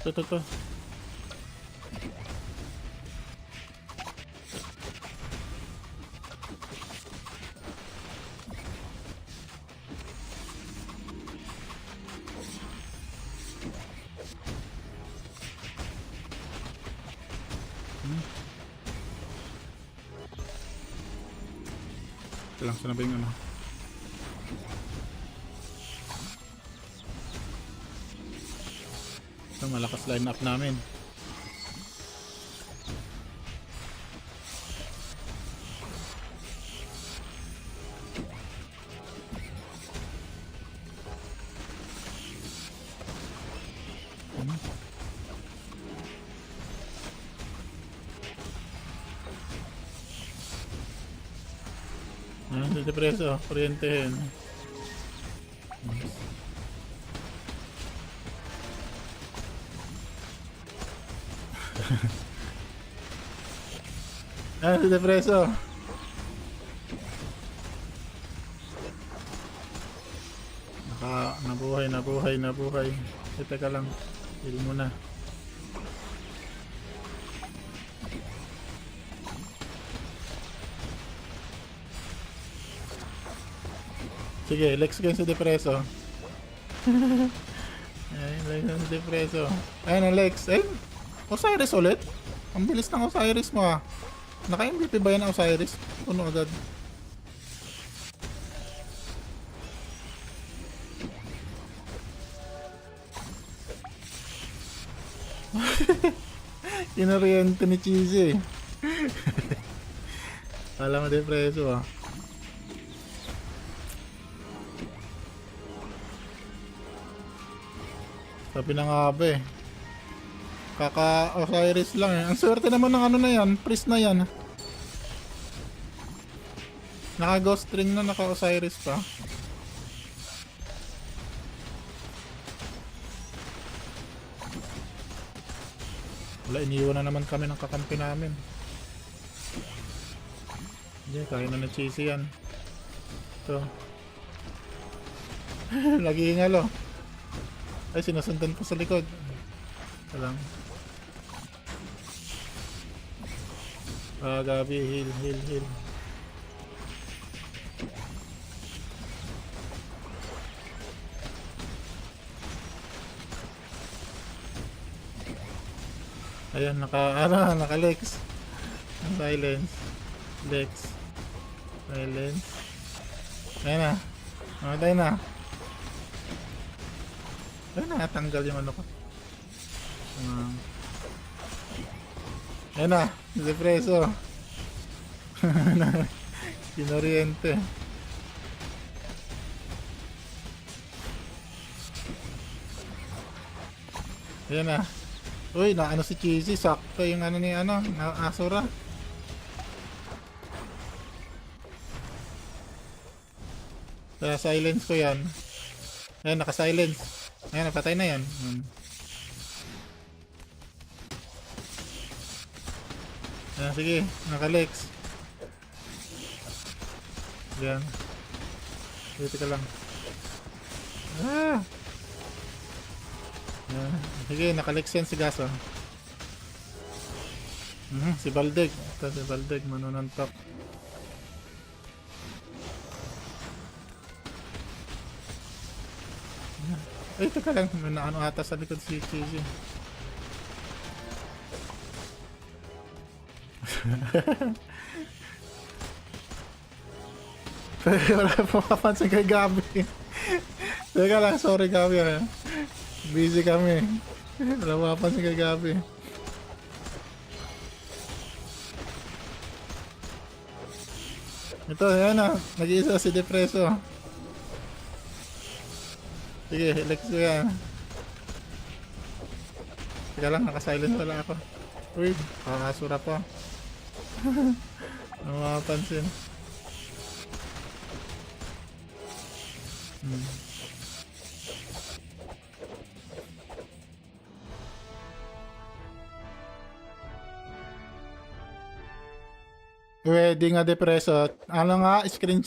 To. Lang sana ba yung ano? Ito, malakas line up namin. Sa depreso, kuryentehin. Sa depreso. Nabuhay. Teka lang. Heal muna. Sige, Lex kayo sa depreso. Ayun, Lex sa depreso. Ayun ang Lex. Ayun, Osiris ulit. Ang bilis ng Osiris mo ah. Naka-MVP ba yan ang Osiris? Puno agad. Kinoriente ni Cheesy. Alam mo depreso ah. Sabi na nga ba eh. Kaka Osiris lang eh. Ang swerte naman ng ano na yan. Priest na yan. Naka ghost ring na, naka Osiris pa. Wala, iniwan na naman kami ng kakampi namin. Hindi, kaya na cheesy yan. Ito. Nag-iingal oh. Ay, sinusundan ko sa likod. Ito lang. Gabi, heal. Ayan, naka Lex. Silence. Lex. Silence. Ayan na. Mamatay na. Ayan na, tanggal yung ano ko. Ayan na, depreso. Kinoriente. Ayan na. Uy, na ano si Cheesy, sakto yung ano ni ano, na Asura. Kaya silence ko yan. Ayan, naka-silence. Ayan, napatay na yan. Ayan, sige, naka-Lex. Ayan. Dito ka lang. Ayan. Sige, naka-Lex yan si Gaso. Si Baldeg. Ito si Baldeg, manunantok. Ay, teka lang. May naano ata sa likod si Cheesy. Wala po mapansin kay Gabi. Teka lang, sorry Gabi ha. Busy kami. Wala mo mapansin kay Gabi. Ito, yan na. Nag-iisa si Depreso. Sige, Lex ko yan. Teka lang, naka-silent wala ako. Uy, kakasura pa. Ano mapapansin? Pwede nga depreso. Ano nga, screen